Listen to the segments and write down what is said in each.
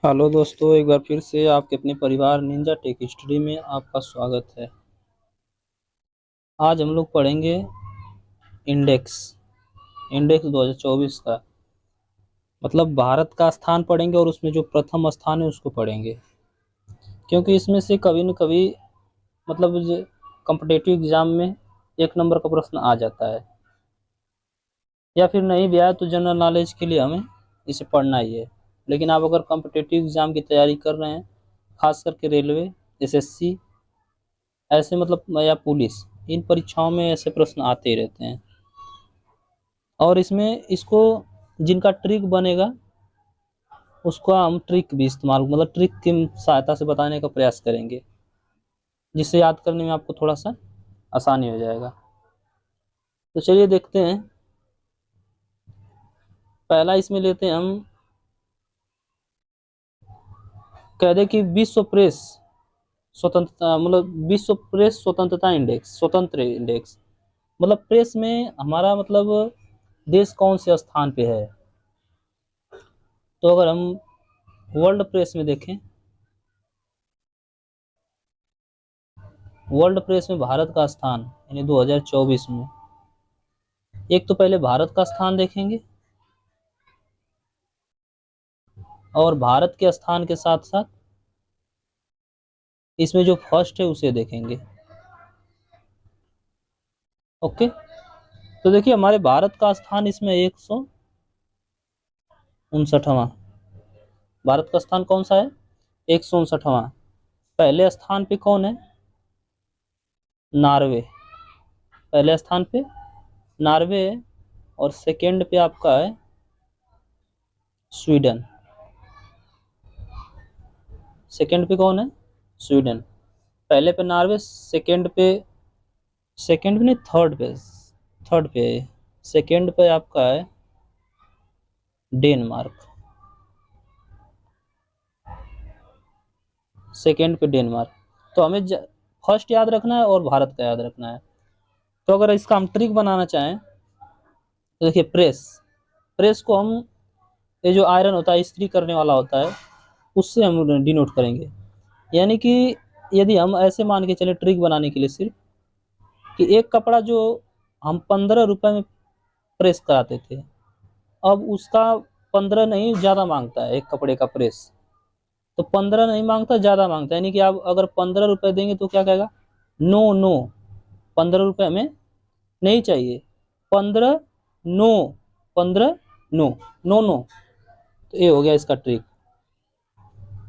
Hello दोस्तों, एक बार फिर से आपके अपने परिवार निंजा टेक स्टडी में आपका स्वागत है। आज हम लोग पढ़ेंगे इंडेक्स इंडेक्स 2024 का मतलब भारत का स्थान पढ़ेंगे और उसमें जो प्रथम स्थान है उसको पढ़ेंगे, क्योंकि इसमें से कभी न कभी मतलब कॉम्पिटिटिव एग्जाम में एक नंबर का प्रश्न आ जाता है, या फिर नहीं भी आया तो जनरल नॉलेज के लिए हमें इसे पढ़ना ही है। लेकिन आप अगर कॉम्पिटिटिव एग्जाम की तैयारी कर रहे हैं, खास करके रेलवे, एसएससी, ऐसे मतलब या पुलिस, इन परीक्षाओं में ऐसे प्रश्न आते ही रहते हैं। और इसमें इसको जिनका ट्रिक बनेगा उसको हम ट्रिक भी इस्तेमाल मतलब ट्रिक की सहायता से बताने का प्रयास करेंगे, जिससे याद करने में आपको थोड़ा सा आसानी हो जाएगा। तो चलिए देखते हैं। पहला इसमें लेते हैं हम, कह दे कि विश्व प्रेस स्वतंत्रता मतलब विश्व प्रेस स्वतंत्रता इंडेक्स, स्वतंत्र इंडेक्स मतलब प्रेस में हमारा मतलब देश कौन से स्थान पे है। तो अगर हम वर्ल्ड प्रेस में देखें, वर्ल्ड प्रेस में भारत का स्थान यानी 2024 में, एक तो पहले भारत का स्थान देखेंगे और भारत के स्थान के साथ साथ इसमें जो फर्स्ट है उसे देखेंगे। ओके, तो देखिए हमारे भारत का स्थान इसमें 159वां। भारत का स्थान कौन सा है? 159वां। पहले स्थान पे कौन है? नॉर्वे। पहले स्थान पे नॉर्वे है और सेकंड पे आपका है स्वीडन। सेकंड पे कौन है? स्वीडन। पहले पे नॉर्वे, सेकंड पे नहीं, थर्ड पे है। सेकंड पे आपका है डेनमार्क। सेकंड पे डेनमार्क। तो हमें फर्स्ट याद रखना है और भारत का याद रखना है। तो अगर इसका हम ट्रिक बनाना चाहें तो देखिए, प्रेस प्रेस को हम, ये जो आयरन होता है, इस्त्री करने वाला होता है, उससे हम डिनोट करेंगे। यानी कि यदि हम ऐसे मान के चले ट्रिक बनाने के लिए सिर्फ, कि एक कपड़ा जो हम 15 रुपए में प्रेस कराते थे, अब उसका 15 नहीं ज़्यादा मांगता है एक कपड़े का प्रेस। तो 15 नहीं मांगता, ज़्यादा मांगता है। यानी कि आप अगर 15 रुपए देंगे तो क्या कहेगा? नो नो, 15 रुपए हमें नहीं चाहिए। 15 नो, 15 नो, नो नो। तो ये हो गया इसका ट्रिक,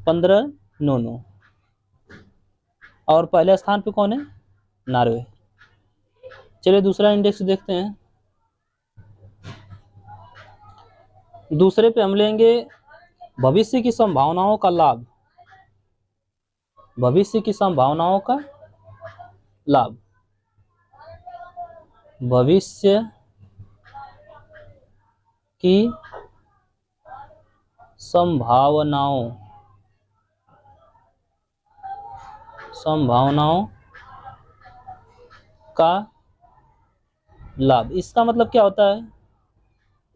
15 नो नो। और पहले स्थान पे कौन है? नॉर्वे। चलिए दूसरा इंडेक्स देखते हैं। दूसरे पे हम लेंगे भविष्य की संभावनाओं का लाभ। भविष्य की संभावनाओं का लाभ। भविष्य की संभावनाओं संभावनाओं का लाभ। इसका मतलब क्या होता है?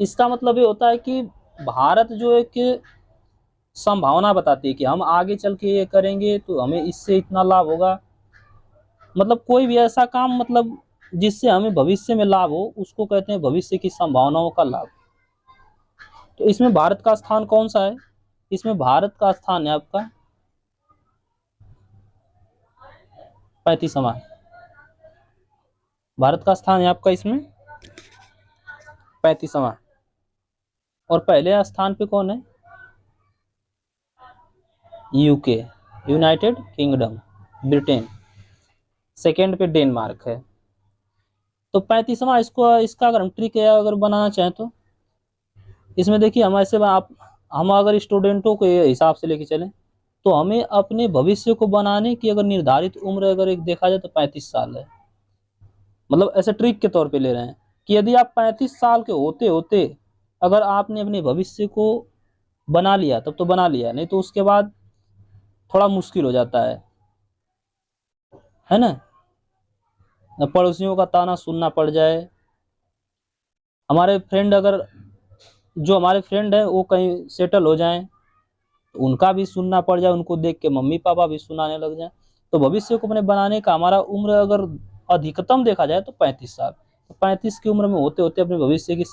इसका मतलब ये होता है कि भारत जो एक संभावना बताती है कि हम आगे चल के ये करेंगे तो हमें इससे इतना लाभ होगा। मतलब कोई भी ऐसा काम मतलब जिससे हमें भविष्य में लाभ हो, उसको कहते हैं भविष्य की संभावनाओं का लाभ। तो इसमें भारत का स्थान कौन सा है? इसमें भारत का स्थान है आपका 35वां। भारत का स्थान है आपका इसमें 35वां। और पहले स्थान पे कौन है? UK, United kingdom, Britain. Second पे डेनमार्क है। तो 35वां इसका अगर हम ट्रिक अगर बनाना चाहें तो इसमें देखिए, हम ऐसे आप हम अगर स्टूडेंटों को ये हिसाब से लेके चलें तो हमें अपने भविष्य को बनाने की अगर निर्धारित उम्र अगर एक देखा जाए तो 35 साल है। मतलब ऐसे ट्रिक के तौर पे ले रहे हैं कि यदि आप 35 साल के होते होते अगर आपने अपने भविष्य को बना लिया तब तो बना लिया, नहीं तो उसके बाद थोड़ा मुश्किल हो जाता है ना। पड़ोसियों का ताना सुनना पड़ जाए, हमारे फ्रेंड अगर जो हमारे फ्रेंड है वो कहीं सेटल हो जाएं, तो उनका भी सुनना पड़ जाए, उनको देख के मम्मी पापा भी सुनाने लग जाए। तो भविष्य को अपने बनाने का हमारा उम्र अगर अधिकतम देखा जाए तो 35 साल। तो 35 की उम्र में होते होते अपने भविष्य की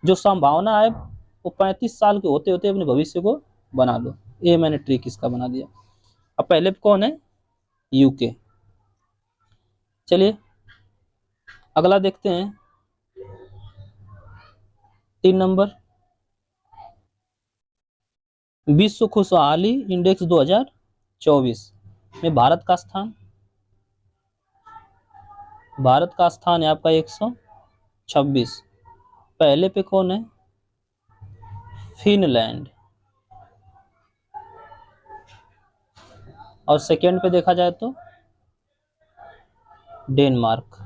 जो संभावना है वो 35 साल के होते होते अपने भविष्य को बना लो। ये मैंने ट्रिक इसका बना दिया। अब पहले कौन है? यूके। चलिए अगला देखते हैं, 3 नंबर, विश्व खुशहाली इंडेक्स 2024 में भारत का स्थान। भारत का स्थान है आपका 126। पहले पे कौन है? फिनलैंड। और सेकंड पे देखा जाए तो डेनमार्क।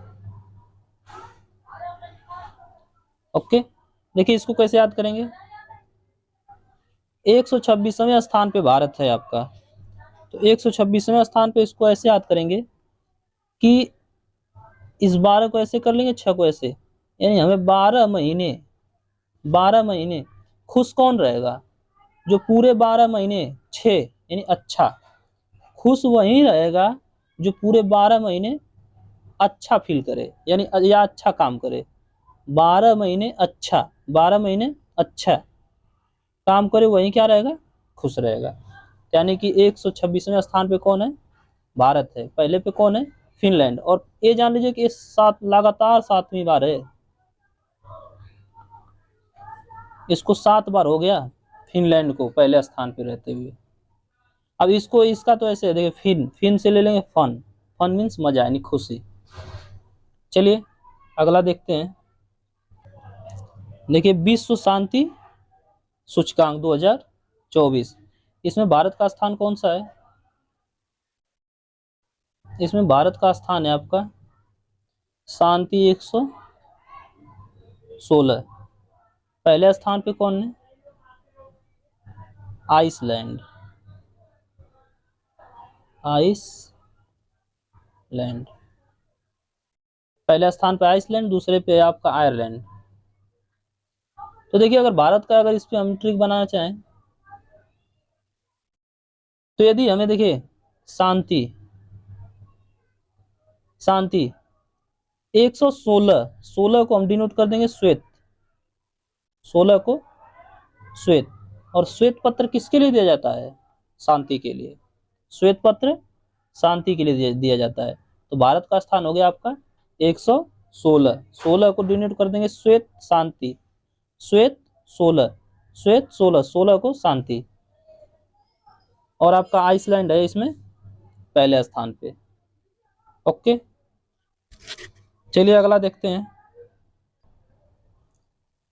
ओके, देखिए इसको कैसे याद करेंगे। 126वें स्थान पे भारत है आपका, तो 126वें स्थान पे इसको ऐसे याद करेंगे कि इस 12 को ऐसे कर लेंगे, 6 को ऐसे, यानी हमें 12 महीने खुश कौन रहेगा? जो पूरे 12 महीने 6 यानी अच्छा, खुश वही रहेगा जो पूरे 12 महीने अच्छा फील करे, यानी या अच्छा काम करे। 12 महीने अच्छा, 12 महीने अच्छा काम करे, वही क्या रहेगा? खुश रहेगा। यानी कि 126वें स्थान पे कौन है? भारत है। पहले पे कौन है? फिनलैंड। और ये जान लीजिए कि इस लगातार 7वीं बार है, इसको 7 बार हो गया फिनलैंड को पहले स्थान पे रहते हुए। अब इसको इसका तो ऐसे है, देखिए फिन, फिन से ले लेंगे फन, फन मीन्स मजा यानी खुशी। चलिए अगला देखते हैं, देखिए विश्व शांति सूचकांक 2024, इसमें भारत का स्थान कौन सा है? इसमें भारत का स्थान है आपका शांति 116। पहले स्थान पे कौन है? आइसलैंड। आइसलैंड पहले स्थान पे आइसलैंड, दूसरे पे आपका आयरलैंड। तो देखिए अगर भारत का, अगर इस पे हम ट्रिक बनाना चाहें तो यदि हमें देखिए शांति, शांति 116, 16 को हम डिनोट कर देंगे श्वेत, 16 को श्वेत। और श्वेत पत्र किसके लिए दिया जाता है? शांति के लिए। श्वेत पत्र शांति के लिए दिया जाता है। तो भारत का स्थान हो गया आपका 116, 16 को डिनोट कर देंगे श्वेत शांति, श्वेत 16, श्वेत 16, 16 को शांति। और आपका आइसलैंड है इसमें पहले स्थान पे। ओके, चलिए अगला देखते हैं,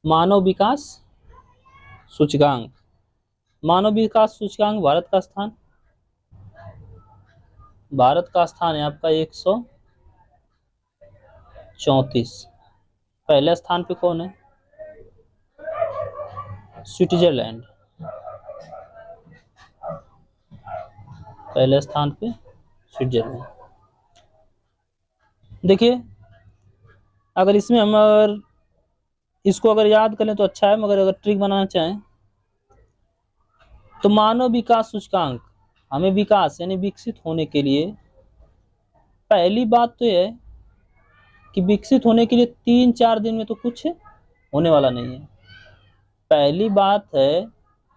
मानव विकास सूचकांक। मानव विकास सूचकांक भारत का स्थान, भारत का स्थान है आपका 134। पहले स्थान पे कौन है? स्विट्जरलैंड। पहले स्थान पे स्विट्जरलैंड। देखिए अगर इसमें हम अगर इसको अगर याद करें तो अच्छा है, मगर अगर ट्रिक बनाना चाहें तो मानव विकास सूचकांक, हमें विकास यानी विकसित होने के लिए, पहली बात तो यह है कि विकसित होने के लिए 3-4 दिन में तो कुछ होने वाला नहीं है। पहली बात है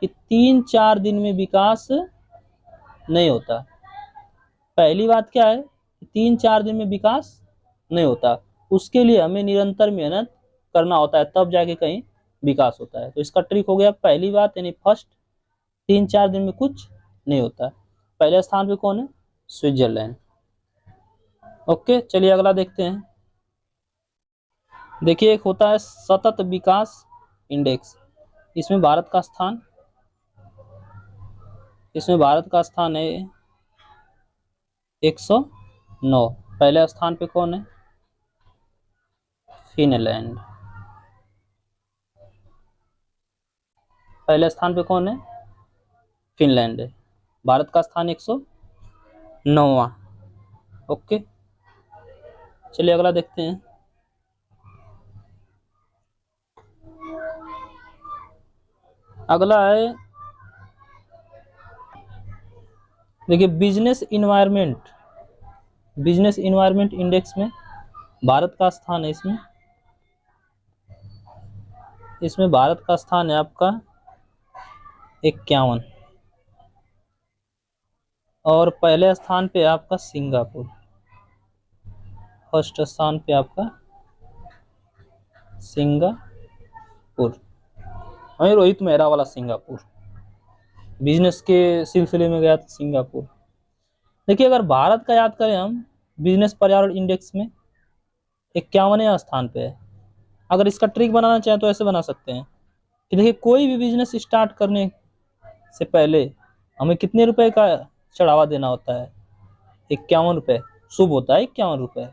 कि 3-4 दिन में विकास नहीं होता। पहली बात क्या है? 3-4 दिन में विकास नहीं होता, उसके लिए हमें निरंतर मेहनत करना होता है, तब जाके कहीं विकास होता है। तो इसका ट्रिक हो गया पहली बात, यानी फर्स्ट, 3-4 दिन में कुछ नहीं होता। पहले स्थान पे कौन है? स्विट्जरलैंड। ओके, चलिए अगला देखते हैं, देखिए एक होता है सतत विकास इंडेक्स, इसमें भारत का स्थान, इसमें भारत का स्थान है 109। पहले स्थान पे कौन है? फिनलैंड। पहले स्थान पे कौन है? फिनलैंड है। भारत का स्थान 109वां। ओके, चलिए अगला देखते हैं, अगला है देखिए बिजनेस इन्वायरमेंट इंडेक्स में भारत का स्थान है, इसमें भारत का स्थान है आपका 51, और पहले स्थान पे आपका सिंगापुर, फर्स्ट स्थान पे आपका सिंगापुर, वही रोहित मेहरा वाला सिंगापुर, बिजनेस के सिलसिले में गया था सिंगापुर। देखिए अगर भारत का याद करें हम, बिजनेस पर्यावरण इंडेक्स में 51वें स्थान पे है। अगर इसका ट्रिक बनाना चाहें तो ऐसे बना सकते हैं कि देखिए कोई भी बिजनेस स्टार्ट करने से पहले हमें कितने रुपए का चढ़ावा देना होता है, 51 रुपए, शुभ होता है 51 रुपए,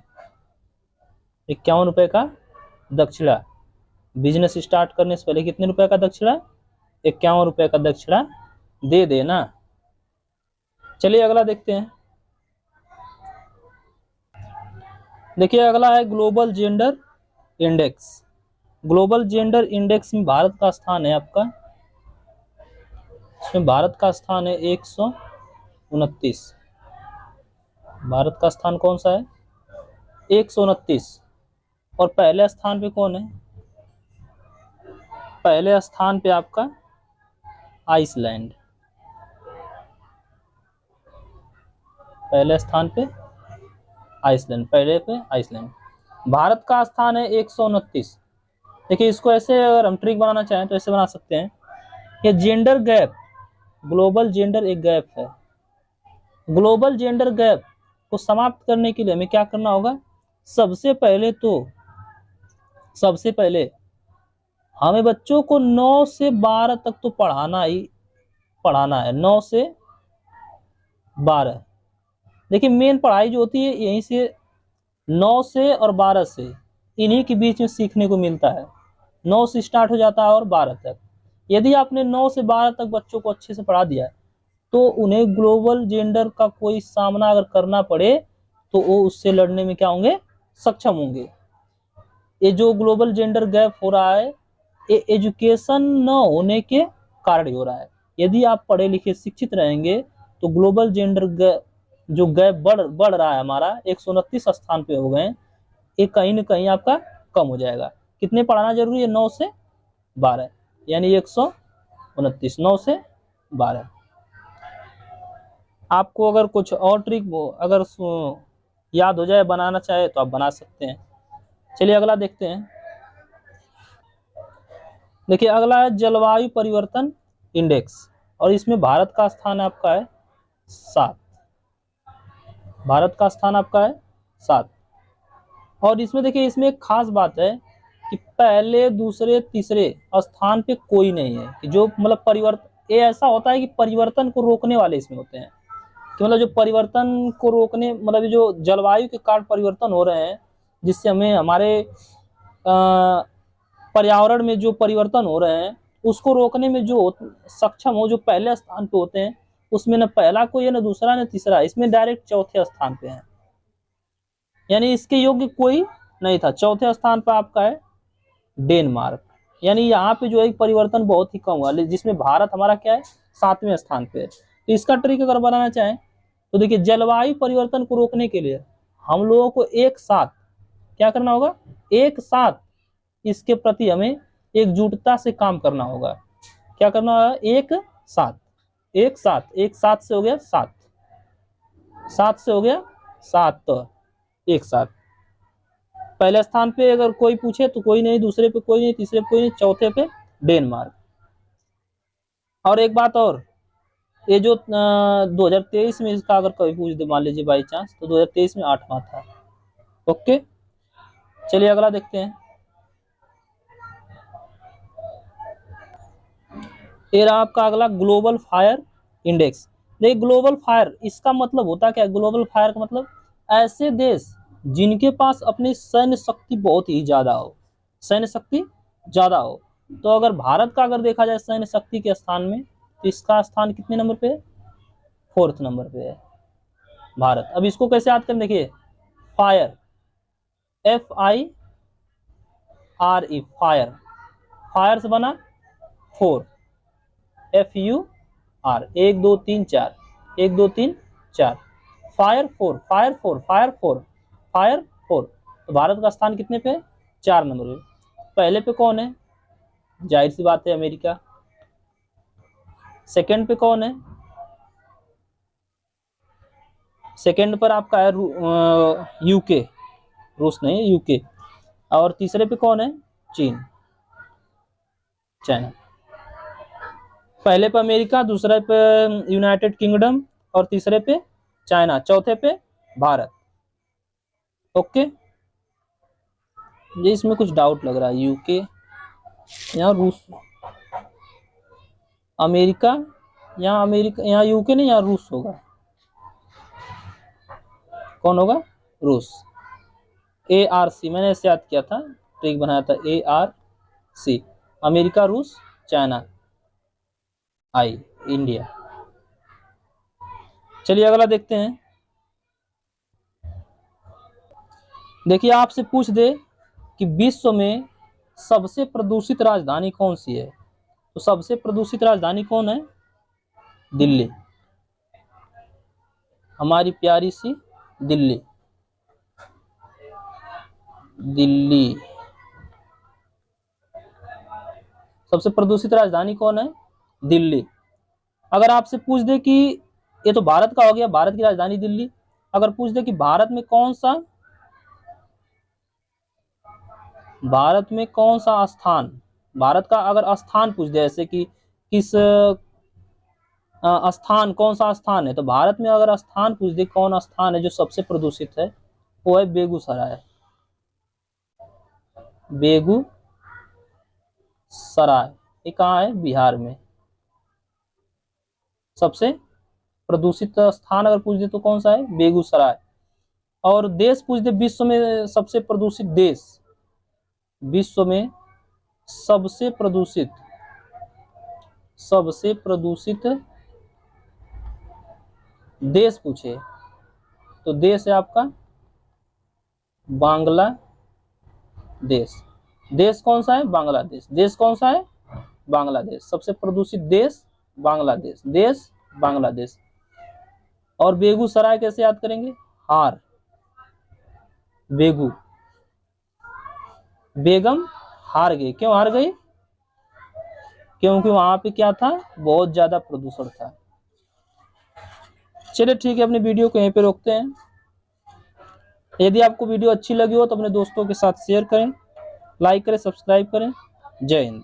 51 रुपए का दक्षिणा। बिजनेस स्टार्ट करने से पहले कितने रुपए का दक्षिणा, 51 रुपए का दक्षिणा दे देना। चलिए अगला देखते हैं। देखिए अगला है global gender index. Global gender index में भारत का स्थान है आपका, इसमें भारत का स्थान है 129। भारत का स्थान कौन सा है, 129। और पहले स्थान पे कौन है, पहले स्थान पे आपका आइसलैंड, पहले स्थान पे आइसलैंड, पहले पे आइसलैंड। भारत का स्थान है 129। देखिए इसको ऐसे अगर हम ट्रिक बनाना चाहें तो ऐसे बना सकते हैं, ये जेंडर गैप, ग्लोबल जेंडर एक गैप है, ग्लोबल जेंडर गैप को समाप्त करने के लिए हमें क्या करना होगा, सबसे पहले हमें बच्चों को 9 से 12 तक तो पढ़ाना है, 9 से 12। देखिए मेन पढ़ाई जो होती है यहीं से 9 से और 12 से, इन्हीं के बीच में सीखने को मिलता है। 9 से स्टार्ट हो जाता है और 12 तक। यदि आपने 9 से 12 तक बच्चों को अच्छे से पढ़ा दिया है तो उन्हें ग्लोबल जेंडर का कोई सामना अगर करना पड़े तो वो उससे लड़ने में क्या होंगे, सक्षम होंगे। ये जो ग्लोबल जेंडर गैप हो रहा है ये एजुकेशन न होने के कारण हो रहा है। यदि आप पढ़े लिखे शिक्षित रहेंगे तो ग्लोबल जेंडर जो गैप बढ़ रहा है हमारा, 129 स्थान पे हो गए, ये कहीं ना कहीं आपका कम हो जाएगा। कितने पढ़ाना जरूरी है, 9 से 12, यानी 129, 9 से 12। आपको अगर कुछ और ट्रिक अगर याद हो जाए, बनाना चाहे तो आप बना सकते हैं। चलिए अगला देखते हैं। देखिए अगला है जलवायु परिवर्तन इंडेक्स, और इसमें भारत का स्थान आपका है 7, भारत का स्थान आपका है 7। और इसमें देखिए इसमें एक खास बात है कि पहले दूसरे तीसरे स्थान पे कोई नहीं है, कि जो मतलब परिवर्तन, ये ऐसा होता है कि परिवर्तन को रोकने वाले इसमें होते हैं, कि मतलब जो परिवर्तन को रोकने, मतलब जो जलवायु के कारण परिवर्तन हो रहे हैं जिससे हमें हमारे पर्यावरण में जो परिवर्तन हो रहे हैं उसको रोकने में जो सक्षम हो, जो पहले स्थान पे होते हैं, उसमें न पहला कोई है, न दूसरा, न तीसरा, इसमें डायरेक्ट चौथे स्थान पे है, यानी इसके योग्य कोई नहीं था। चौथे स्थान पर आपका है डेनमार्क, यानी यहाँ पे जो है परिवर्तन बहुत ही कम हुआ, जिसमें भारत हमारा क्या है 7वें स्थान पे है। तो इसका ट्रिक अगर बनाना चाहें तो देखिए जलवायु परिवर्तन को रोकने के लिए हम लोगों को एक साथ क्या करना होगा, एक साथ इसके प्रति हमें एकजुटता से काम करना होगा। क्या करना होगा, एक साथ से हो गया 7, 7 से हो गया 7, तो एक साथ। पहले स्थान पे अगर कोई पूछे तो कोई नहीं, दूसरे पे कोई नहीं, तीसरे पे कोई नहीं, चौथे पे डेनमार्क। और एक बात और, ये जो 2023 में इसका अगर कोई पूछ दे मान लीजिए बाई चांस, तो 2023 में 8वां था। ओके, चलिए अगला देखते हैं। ये रहा आपका अगला ग्लोबल फायर इंडेक्स। देखिए ग्लोबल फायर, इसका मतलब होता क्या है, ग्लोबल फायर का मतलब ऐसे देश जिनके पास अपनी सैन्य शक्ति बहुत ही ज्यादा हो, सैन्य शक्ति ज्यादा हो। तो अगर भारत का अगर देखा जाए सैन्य शक्ति के स्थान में, तो इसका स्थान कितने नंबर पे है, 4th नंबर पे है भारत। अब इसको कैसे याद करें, देखिए फायर, FIRE, फायर, फायर से बना 4, FUR, 1 2 3 4, 1 2 3 4। Fire four, fire four, fire four, fire four, तो भारत का स्थान कितने पे? 4 नंबर पे। पहले पे कौन है? जाहिर सी बात है अमेरिका। सेकंड पे कौन है? सेकंड पर आपका है यूके, रूस नहीं, यूके। और तीसरे पे कौन है? चीन, चाइना। पहले पे अमेरिका, दूसरे पे यूनाइटेड किंगडम और तीसरे पे चाइना, चौथे पे भारत। ओके, ये इसमें कुछ डाउट लग रहा है। यूके, यहाँ रूस, अमेरिका, यहाँ अमेरिका, यहाँ यूके नहीं, यहाँ रूस होगा। कौन होगा? रूस। ARC मैंने ऐसे याद किया था, ट्रिक बनाया था, ARC। अमेरिका, रूस, चाइना, आई, इंडिया। चलिए अगला देखते हैं। देखिए आपसे पूछ दे कि विश्व में सबसे प्रदूषित राजधानी कौन सी है, तो सबसे प्रदूषित राजधानी कौन है? दिल्ली, हमारी प्यारी सी दिल्ली। दिल्ली सबसे प्रदूषित राजधानी कौन है? दिल्ली। अगर आपसे पूछ दे कि ये तो भारत का हो गया, भारत की राजधानी दिल्ली। अगर पूछ दे कि भारत में कौन सा स्थान, भारत का अगर स्थान पूछ दे, ऐसे कि किस स्थान, कौन सा स्थान है, तो भारत में अगर स्थान पूछ दे कौन स्थान है जो सबसे प्रदूषित है, वो है बेगूसराय। बेगूसराय, ये कहाँ है? बिहार में। सबसे प्रदूषित स्थान अगर पूछ दे तो कौन सा है? बेगूसराय। और देश पूछ दे, विश्व में सबसे प्रदूषित देश, विश्व में सबसे प्रदूषित देश पूछे, तो देश है आपका बांग्लादेश। देश कौन सा है? बांग्लादेश। देश कौन सा है? बांग्लादेश। सबसे प्रदूषित देश बांग्लादेश, देश बांग्लादेश। और बेगूसराय कैसे याद करेंगे? हार, बेगू, बेगम हार गई। क्यों हार गई? क्योंकि वहां पे क्या था? बहुत ज्यादा प्रदूषण था। चलिए ठीक है, अपने वीडियो को यहीं पे रोकते हैं। यदि आपको वीडियो अच्छी लगी हो तो अपने दोस्तों के साथ शेयर करें, लाइक करें, सब्सक्राइब करें। जय हिंद।